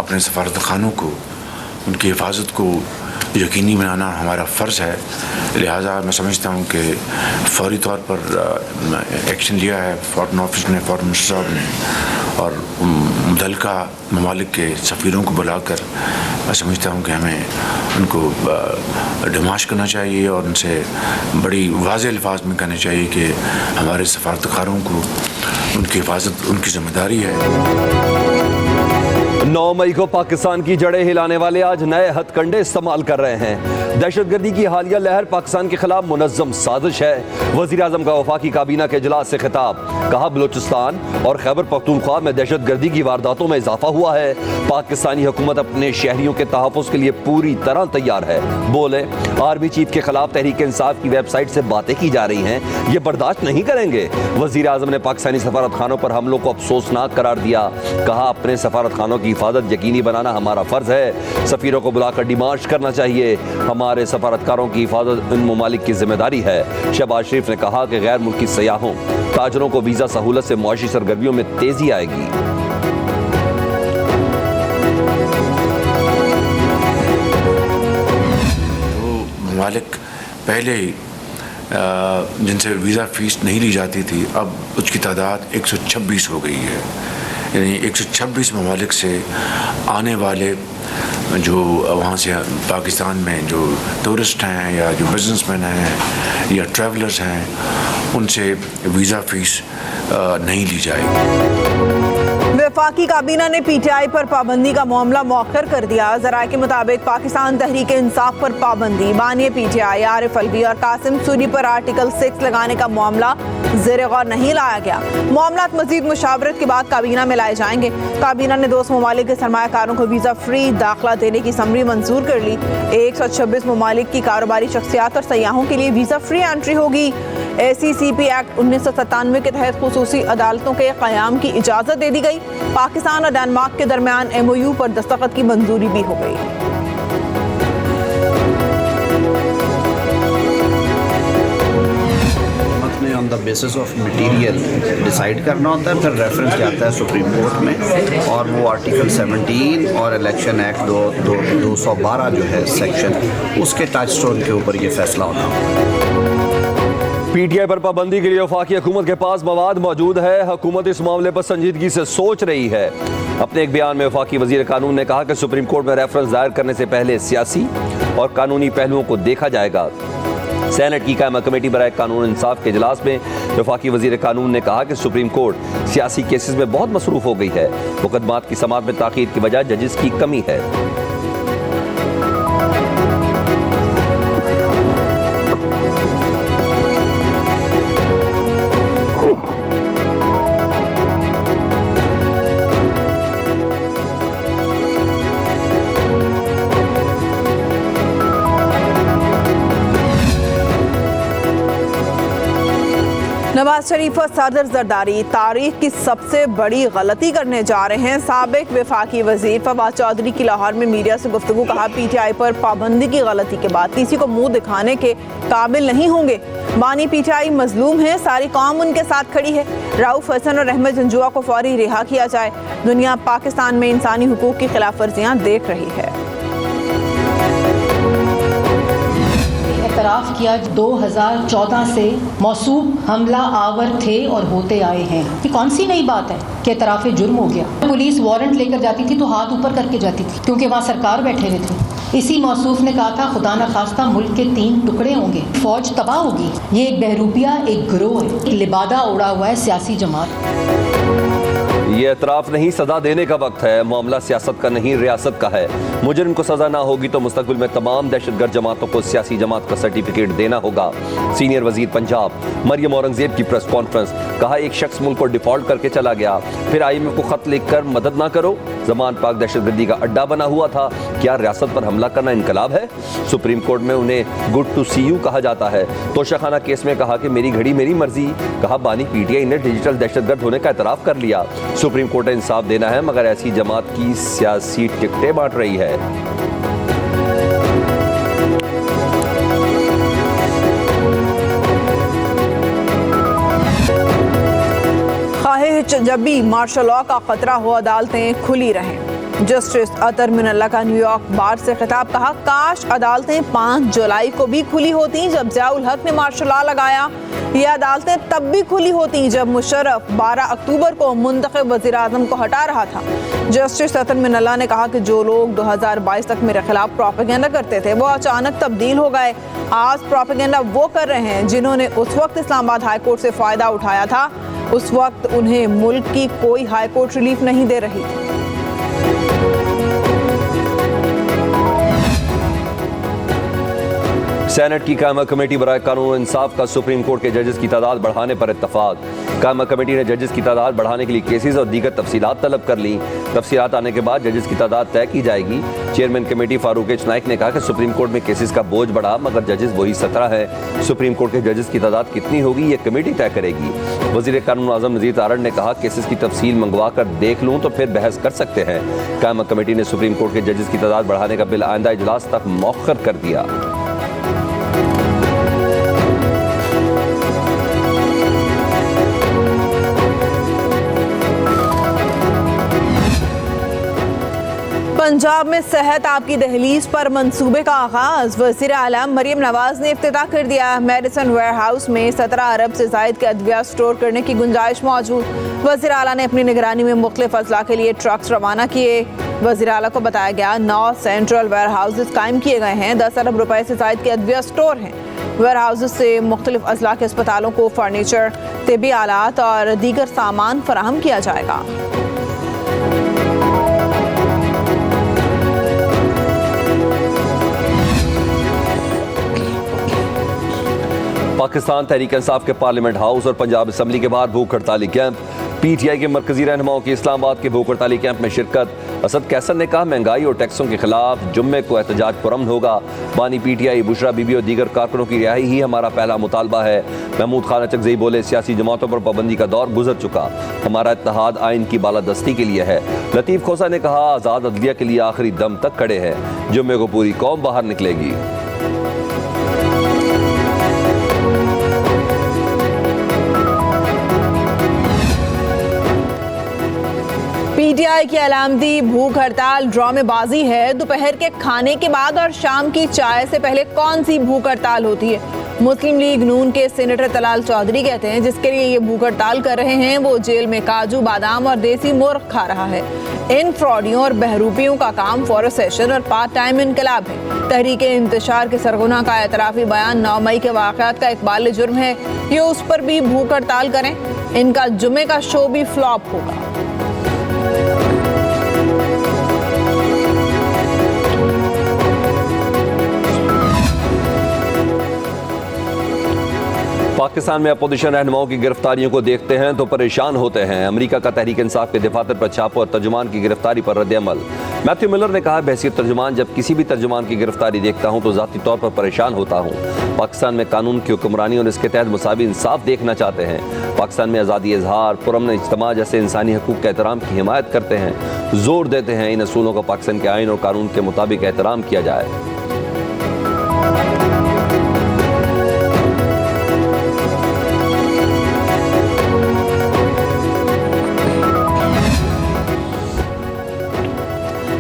अपने सफारत खानों को, उनकी हिफाजत को यकीनी बनाना हमारा फ़र्ज़ है। लिहाजा मैं समझता हूँ कि फौरी तौर पर एक्शन लिया है फॉरेन ऑफिस ने, फॉरेन मिनिस्टर साहब ने, और मुतल्लिका ममालिक के सफ़ीरों को बुलाकर मैं समझता हूँ कि हमें उनको डिमाश करना चाहिए और उनसे बड़ी वाज़ेह अल्फाज में कहना चाहिए कि हमारे सफारतकारों को उनकी हिफाजत उनकी ज़िम्मेदारी है। 9 मई को पाकिस्तान की जड़ें हिलाने वाले आज नए हथकंडे इस्तेमाल कर रहे हैं। दहशतगर्दी की हालिया लहर पाकिस्तान के खिलाफ मुनज़्ज़म साजिश है। वज़ीर आज़म का वफाकी काबीना के इजलास से खिताब, कहा बलूचिस्तान और खैबर पख्तूनख्वा में दहशतगर्दी की वारदातों में इजाफा हुआ है। पाकिस्तानी हुकूमत अपने शहरियों के तहफ़्फ़ुज़ के लिए पूरी तरह तैयार है। बोले, आर्मी चीफ के खिलाफ तहरीक इंसाफ की वेबसाइट से बातें की जा रही हैं, ये बर्दाश्त नहीं करेंगे। वज़ीर आज़म ने पाकिस्तानी सफारत खानों पर हमलों को अफसोसनाक करार दिया। कहा, अपने सफारत खानों की हिफाजत यकीनी बनाना हमारा फ़र्ज़ है। सफ़ीरों को बुलाकर डिमाश करना चाहिए। हमारे सफारतकारों की हिफाजत इन ममालिक की जिम्मेदारी है। शहबाज शरीफ ने कहा कि गैर मुल्की सयाहों, ताजरों को वीज़ा सहूलत से मुआशी सरगर्मियों में तेज़ी आएगी। तो ममालिक पहले ही जिनसे वीज़ा फ़ीस नहीं ली जाती थी, अब उसकी तादाद 126 हो गई है। यानी 126 ममालिक से आने वाले जो वहाँ से पाकिस्तान में जो टूरिस्ट हैं या जो बिजनेसमैन हैं या ट्रैवलर्स हैं, उनसे वीज़ा फ़ीस नहीं ली जाएगी। वफाकी काबीना ने PTI पर पाबंदी का मामला मौखर कर दिया। ज़राए के मुताबिक पाकिस्तान तहरीक इंसाफ पर पाबंदी, बानी PTI आरिफ अलवी और कासिम सूरी पर आर्टिकल 6 लगाने का मामला ज़ेर गौर नहीं लाया गया। मामला मजीद मुशावरत के बाद काबीना में लाए जाएंगे। काबीना ने 2 ममालिक के सरमायाकारों को वीज़ा फ्री दाखिला देने की समरी मंजूर कर ली। 126 ममालिक की कारोबारी शख्सियात और सयाहों के लिए वीज़ा फ्री एंट्री होगी। ACCP एक्ट 1997 के तहत खुसूसी अदालतों के क़याम की इजाज़त दे दी गई। पाकिस्तान और डेनमार्क के दरमियान MOU पर दस्तखत की मंजूरी भी हो गई। On the basis of material decide करना होता है, फिर रेफरेंस जाता है सुप्रीम कोर्ट में, और वो आर्टिकल 17 और इलेक्शन एक्ट 212 जो है सेक्शन, उसके टच स्टोन के ऊपर ये फैसला होता है। PTI पर पाबंदी के लिए वफाकी हुकूमत के पास मवाद मौजूद है। हुकूमत इस मामले पर संजीदगी से सोच रही है। अपने एक बयान में वफाकी वजीर कानून ने कहा कि सुप्रीम कोर्ट में रेफरेंस दायर करने से पहले सियासी और कानूनी पहलुओं को देखा जाएगा। सेनेट की कायमा कमेटी बराए कानून इंसाफ के इजलास में वफाकी वजीर कानून ने कहा कि सुप्रीम कोर्ट सियासी केसेस में बहुत मसरूफ हो गई है। मुकदमात की समाअत में ताख़ीर की वजह जजेस की कमी है। नवाज शरीफ और सदर जरदारी तारीख की सबसे बड़ी गलती करने जा रहे हैं। साबिक वफाकी वजीर फवाद चौधरी की लाहौर में मीडिया से गुफ्तगू, कहा PTI पर पाबंदी की गलती के बाद किसी को मुंह दिखाने के काबिल नहीं होंगे। बानी PTI मजलूम है, सारी कौम उनके साथ खड़ी है। राउफ हसन और अहमद जंजुआ को फौरी रिहा किया जाए। दुनिया पाकिस्तान में इंसानी हुकूक की खिलाफ वर्जियाँ देख रही है। इतराफ़ किया 2014 से मौसूब हमला आवर थे और होते आए हैं। ये कौन सी नई बात है कि इतराफ़ जुर्म हो गया। पुलिस वारंट लेकर जाती थी तो हाथ ऊपर करके जाती थी, क्योंकि वहाँ सरकार बैठे हुए थे। इसी मौसूफ ने कहा था खुदा न खास्ता मुल्क के 3 टुकड़े होंगे, फौज तबाह होगी। ये एक बहरूपिया, एक गिरोह है, एक लिबादा उड़ा हुआ है सियासी जमात। ये एतराफ़ नहीं, सज़ा देने का वक्त है। मामला सियासत का नहीं, रियासत का है। मुजरिम को सज़ा ना होगी तो मुस्तक़बिल में तमाम दहशतगर्द जमातों को सियासी जमात का सर्टिफिकेट देना होगा। सीनियर वज़ीर पंजाब मरियम औरंगज़ेब की प्रेस कॉन्फ्रेंस, कहा एक शख्स मुल्क को डिफ़ॉल्ट करके चला गया, फिर IMF को ख़त लिख कर मदद ना करो। ज़मान पाक दहशतगर्दी का अड्डा बना हुआ था, क्या रियासत पर हमला करना इनकलाब है? सुप्रीम कोर्ट में उन्हें गुड टू सी यू कहा जाता है। तोशाखाना केस में कहा कि मेरी घड़ी मेरी मर्जी। कहा बानी PTI ने डिजिटल दहशतगर्द होने का एतराफ़ कर लिया। सुप्रीम कोर्ट ने इंसाफ देना है, मगर ऐसी जमात की सियासी टिकटें बांट रही है। जब भी मार्शल लॉ का खतरा हो, अदालतें खुली रहें। जस्टिस अतर मिनल्ला का न्यूयॉर्क बार से खिताब, कहा काश अदालतें 5 जुलाई को भी खुली होती जब ज़ियाउल हक ने मार्शल लॉ लगाया। ये अदालतें तब भी खुली होती जब मुशर्रफ 12 अक्टूबर को मुंतखब वज़ीर आज़म को हटा रहा था। जस्टिस अतर मिनल्ला ने कहा कि जो लोग 2022 तक मेरे खिलाफ प्रोपेगेंडा करते थे वो अचानक तब्दील हो गए। आज प्रोपेगेंडा वो कर रहे हैं जिन्होंने उस वक्त इस्लामाबाद हाई कोर्ट से फ़ायदा उठाया था। उस वक्त उन्हें मुल्क की कोई हाई कोर्ट रिलीफ नहीं दे रही थी। सेनेट की कायमा कमेटी बराए कानून और इंसाफ का सुप्रीम कोर्ट के जजेस की तादाद बढ़ाने पर इत्तफाक। कायमा कमेटी ने जजेस की तादाद बढ़ाने के लिए केसेस और दीगर तफसीलात तलब कर ली। तफसीलात आने के बाद जजेस की तादाद तय की जाएगी। Chairman committee Farooq H Naik ने कहा कि सुप्रीम कोर्ट में केसेस का बोझ बढ़ा मगर जजेस वही 17 है। सुप्रीम कोर्ट के जजेस की तादाद कितनी होगी ये कमेटी तय करेगी। वज़ीर कानून आज़म नज़ीर तारड़ ने कहा केसेस की तफसील मंगवा कर देख लूँ तो फिर बहस कर सकते हैं। कायमा कमेटी ने सुप्रीम कोर्ट के जजेस की तादाद बढ़ाने का बिल आइंदा इजलास तक मौखर कर दिया। पंजाब में सेहत आपकी दहलीज पर मंसूबे का आगाज। वज़ीर आला मरियम नवाज ने इफ्तिताह कर दिया। मेडिसन वेयर हाउस में 17 अरब से ज़ायद के अद्विया स्टोर करने की गुंजाइश मौजूद। वज़ीर आला ने अपनी निगरानी में मुख्तलिफ अज़ला के लिए ट्रक्स रवाना किए। वज़ीर आला को बताया गया 9 सेंट्रल वेयर हाउसेस कायम किए गए हैं। 10 अरब रुपए से ज़ायद के अद्विया स्टोर हैं। वेयर हाउसेस से मुख्तलिफ अज़ला के अस्पतालों को फर्नीचर, तिब्बी आलात और दीगर सामान फराहम किया जाएगा। पाकिस्तान तहरीक इंसाफ के पार्लियामेंट हाउस और पंजाब असम्बली के बाहर भूख हड़ताली कैंप। पीटीआई के मरकजी रहनुमाओं की इस्लामाबाद के भूख हड़ताली कैंप में शिरकत। असद कैसर ने कहा महंगाई और टैक्सों के खिलाफ जुम्मे को एहतजाज पुरअमन होगा। बानी पीटीआई बुशरा बीबी और दीगर कारकुनों की रिहाई ही हमारा पहला मुतालबा है। महमूद खान अचकज़ई बोले सियासी जमातों पर पाबंदी का दौर गुजर चुका, हमारा इत्तेहाद आइन की बालादस्ती के लिए है। लतीफ़ खोसा ने कहा आज़ाद अदलिया के लिए आखिरी दम तक खड़े हैं, जुम्मे को पूरी कौम बाहर निकलेगी। पीटीआई की अलामती भूख हड़ताल ड्रामेबाजी है। दोपहर के खाने के बाद और शाम की चाय से पहले कौन सी भूख हड़ताल होती है? मुस्लिम लीग नून के सेनेटर तलाल चौधरी कहते हैं जिसके लिए ये भूख हड़ताल कर रहे हैं वो जेल में काजू बादाम और देसी मुर्ग खा रहा है। इन फ्रॉडियों और बहरूपियों का काम फॉर सेशन और पार्ट टाइम इनकलाब है। तहरीके इंतशार के सरगुना का एतराफ़ी बयान 9 मई के वाक़यात का इकबाल जुर्म है। ये उस पर भी भूख हड़ताल करें, इनका जुमे का शो भी फ्लॉप होगा। पाकिस्तान में अपोजिशन रहनुमाओं की गिरफ्तारियों को देखते हैं तो परेशान होते हैं। अमेरिका का तहरीक इंसाफ के दफातर पर छापों और तर्जुमान की गिरफ्तारी पर रद्द-ए-अमल। मैथ्यू मिलर ने कहा बहसीत तर्जुमान जब किसी भी तर्जुमान की गिरफ्तारी देखता हूँ तो ज़ाती तौर पर परेशान होता हूँ। पाकिस्तान में कानून की हुक्मरानी और इसके तहत मुसावी इंसाफ देखना चाहते हैं। पाकिस्तान में आज़ादी इजहार, पुरअमन इज्तिमा जैसे इंसानी हकूक़ के एहतराम की हिमायत करते हैं। जोर देते हैं इन असूलों का पाकिस्तान के आइन और कानून के मुताबिक एहतराम किया जाए।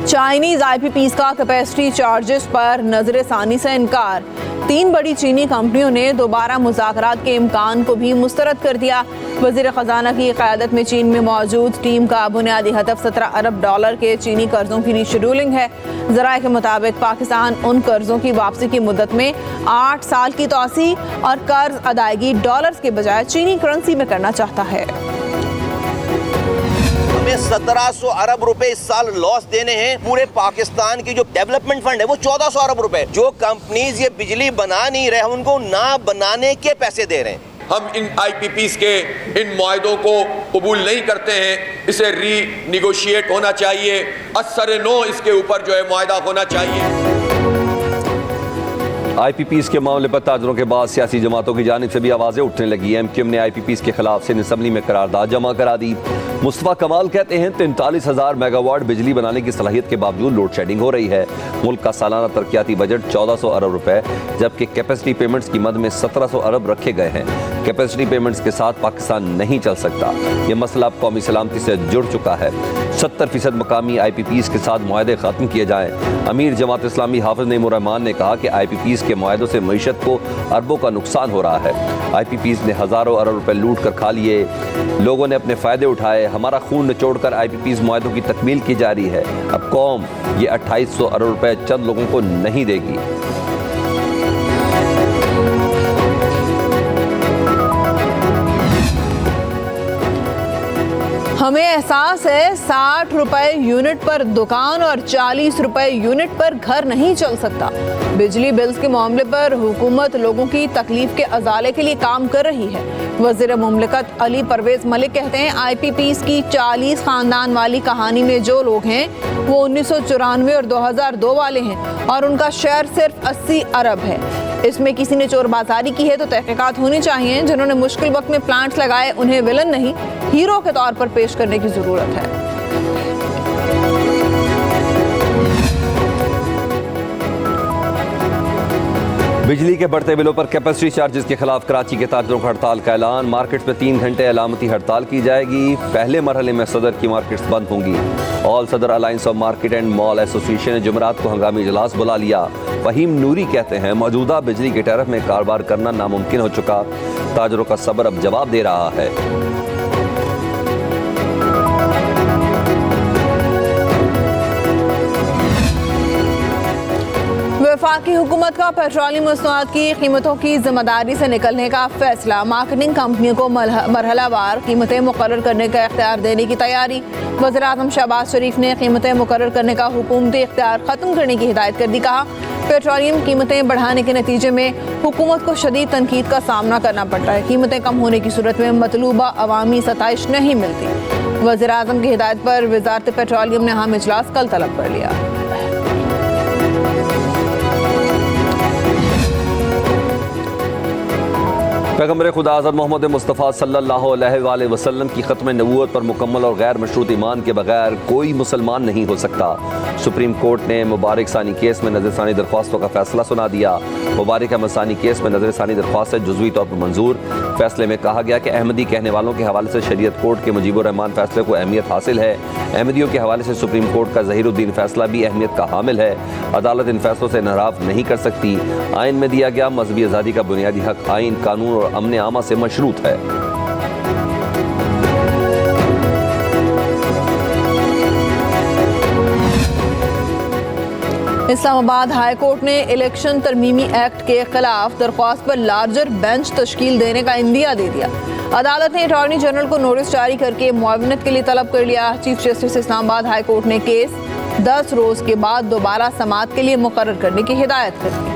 चाइनीज आईपीपीज का कैपेसिटी चार्जेस पर नजरसानी से इनकार। 3 बड़ी चीनी कंपनियों ने दोबारा मुज़ाकरात के इम्कान को भी मुस्तरद कर दिया। वज़ीर ख़जाना की क़यादत में चीन में मौजूद टीम का बुनियादी हदफ 17 अरब डॉलर के चीनी कर्जों की रीशेड्यूलिंग है। ज़राए के मुताबिक पाकिस्तान उन कर्जों की वापसी की मुद्दत में 8 साल की तोसी और कर्ज अदायगी डॉलर्स के बजाय चीनी करेंसी में करना चाहता है। हमें 1700 अरब रुपए इस साल लॉस देने हैं। पूरे पाकिस्तान की जो डेवलपमेंट फंड है वो 1400 अरब रुपए। जो कंपनीज ये बिजली बना नहीं रहे उनको ना बनाने के पैसे दे रहे हैं। हम इन IPPs के इन मुआहदों को कबूल नहीं करते हैं। इसे रीनिगोशिएट होना चाहिए। असर नो इसके ऊपर जो है मुआहदा होना चाहिए। IPPs के मामले पर ताजरों के बाद सियासी जमातों की जानिब से भी आवाज़ें उठने लगी। MQM ने IPPs के खिलाफ सिंध असम्बली में करारदाद जमा करा दी। मुस्तफा कमाल कहते हैं 43,000 मेगावाट बिजली बनाने की सलाहियत के बावजूद लोड शेडिंग हो रही है। मुल्क का सालाना तरक्याती बजट 1400 अरब रुपए, जबकि कैपेसिटी पेमेंट्स की मद में 1700 अरब रखे गए हैं। कैपेसिटी पेमेंट्स के साथ पाकिस्तान नहीं चल सकता। ये मसला अब कौमी सलामती से जुड़ चुका है। 70% मकामी IPPs के साथ मुआहदे खत्म किए जाएं। अमीर जमात इस्लामी हाफिज नईमुर्रहमान ने कहा कि IPPs के मुआहदों से मईशत को अरबों का नुकसान हो रहा है। IPPs ने हज़ारों अरब रुपए लूट कर खा लिए, लोगों ने अपने फ़ायदे उठाए। हमारा खून निचोड़कर IPPs मुआहदों की तकमील की जा रही है। अब कौम ये 2800 अरब रुपए चंद लोगों को नहीं देगी। हमें एहसास है 60 रुपए यूनिट पर दुकान और 40 रुपए यूनिट पर घर नहीं चल सकता। बिजली बिल्स के मामले पर हुकूमत लोगों की तकलीफ के अजाले के लिए काम कर रही है। वज़ीर मुमलिकत अली परवेज मलिक कहते हैं IPPs की 40 खानदान वाली कहानी में जो लोग हैं वो 1994 और 2002 वाले हैं और उनका शेयर सिर्फ 80 अरब है। इसमें किसी ने चोरबाजारी की है तो तहकीकात होनी चाहिए। जिन्होंने मुश्किल वक्त में प्लांट्स लगाए उन्हें विलन नहीं, हीरो के तौर पर पेश करने की जरूरत है। बिजली के बढ़ते बिलों पर कैपेसिटी चार्जेस के खिलाफ कराची के ताजरों का हड़ताल का ऐलान। मार्केट्स में 3 घंटे अलामती हड़ताल की जाएगी। पहले मरहले में सदर की मार्केट्स बंद होंगी। ऑल सदर alliance of market and mall association ने जुमेरात को हंगामी इजलास बुला लिया। फहीम नूरी कहते हैं मौजूदा बिजली के टैरिफ में कारोबार करना नामुमकिन हो चुका। ताजरों का सब्र अब जवाब दे रहा है। वफाकी हुकूमत का पेट्रोलियम मसनूआत की कीमतों की जिम्मेदारी से निकलने का फैसला। मार्केटिंग कंपनियों को मरहलावार कीमतें मुकर्रर करने का इख्तियार देने की तैयारी। वज़ीर-ए-आज़म शहबाज शरीफ ने कीमतें मुकर्रर करने का हुकूमती इख्तियार ख़त्म करने की हिदायत कर दी। कहा पेट्रोलियम कीमतें बढ़ाने के नतीजे में हुकूमत को शदीद तनकीद का सामना करना पड़ रहा है। कीमतें कम होने की सूरत में मतलूबा अवामी सताइश नहीं मिलती। वज़ीर-ए-आज़म की हिदायत पर वज़ारत पेट्रोलियम ने अहम इजलास कल तलब कर लिया। पैगम्बर खुदा हज़रत मोहम्मद मुस्तफ़ा सल्लल्लाहु अलैहि वसल्लम की ख़त्म नबूवत पर मुकम्मल और गैर मशरूत ईमान के बगैर कोई मुसलमान नहीं हो सकता। सुप्रीम कोर्ट ने मुबारक सानी केस में नज़रसानी दरख्वास्तों का फैसला सुना दिया। मुबारक अहमद सानी केस में नज़रसानी दरख्वास्त जुज़वी तौर पर मंजूर। फैसले में कहा गया कि अहमदी कहने वालों के हवाले से शरीयत कोर्ट के मुजीबुर रहमान फैसले को अहमियत हासिल है। अहमदियों के हवाले से सुप्रीम कोर्ट का ज़हीरुद्दीन फैसला भी अहमियत का हामिल है। अदालत इन फैसलों से इनहराफ नहीं कर सकती। आइन में दिया गया मजहबी आज़ादी का बुनियादी हक आइन, कानून और अमन आमा से मशरूत है। इस्लामाबाद हाई कोर्ट ने इलेक्शन तरमीमी एक्ट के खिलाफ दरख्वास्त पर लार्जर बेंच तश्कील देने का इंदिया दे दिया। अदालत ने अटॉर्नी जनरल को नोटिस जारी करके मुआवनत के लिए तलब कर लिया। Chief justice Islamabad high court ने केस 10 रोज के बाद दोबारा समाअत के लिए मुकर्रर करने की हिदायत कर दी।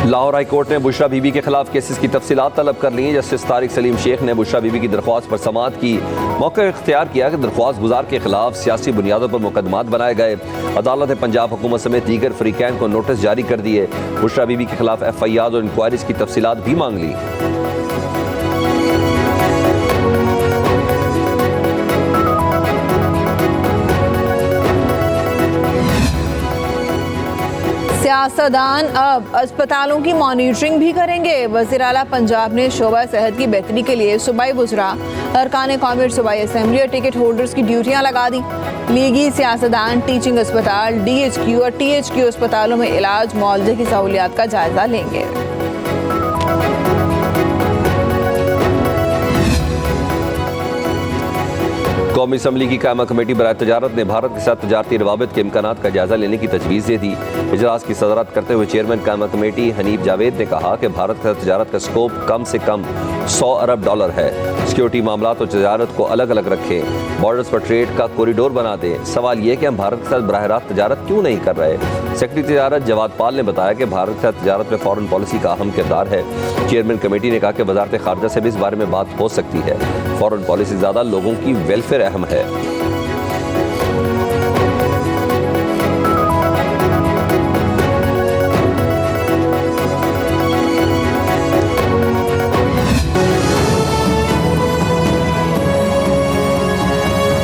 लाहौर हाई कोर्ट ने बुशरा बीबी के खिलाफ केसेस की तफसीलात तलब कर ली। जस्टिस तारिक सलीम शेख ने बुशरा बीबी की दरख्वास्त पर समाअत की। मौका इख्तियार किया कि दरख्वास्त गुजार के खिलाफ सियासी बुनियादों पर मुकदमात बनाए गए। अदालत ने पंजाब हुकूमत समेत दीगर फरीकैन को नोटिस जारी कर दिए। बुशरा बीबी के खिलाफ FIR और इंक्वायरीज की तफसीलात भी मांग ली। सियासतदान अब अस्पतालों की मॉनिटरिंग भी करेंगे। वज़ीर आला पंजाब ने शोबा सेहत की बेहतरी के लिए सूबाई वुज़रा, अरकान कौमी और सूबाई असम्बली और टिकट होल्डर्स की ड्यूटियां लगा दी। लीगी सियासतदान टीचिंग अस्पताल, DHQ और THQ अस्पतालों में इलाज मुआवजे की सहूलियात का जायजा लेंगे। कौमी असम्बली की कायमा कमेटी बराए तजारत ने भारत के साथ तजारती रवाबित के इम्कानात का जायजा लेने की तजवीज़ दे दी। इजलास की सदरत करते हुए चेयरमैन कायमा कमेटी हनीफ जावेद ने कहा कि भारत के साथ तजारत का स्कोप कम से कम $100 अरब है। सिक्योरिटी मामला और तजारत को अलग अलग रखें, बॉर्डर्स पर ट्रेड का कॉरिडोर बना दें। सवाल ये कि हम भारत के साथ बराह रास्त तजारत क्यों नहीं कर रहे। सेक्रेटरी तजारत जवाद पाल ने बताया कि भारत के साथ तजारत में फॉरेन पॉलिसी का अहम किरदार है। चेयरमैन कमेटी ने कहा कि वजारत खारजा से भी इस बारे में बात हो सकती है। फॉरेन पॉलिसी ज़्यादा, लोगों की वेलफेयर अहम है।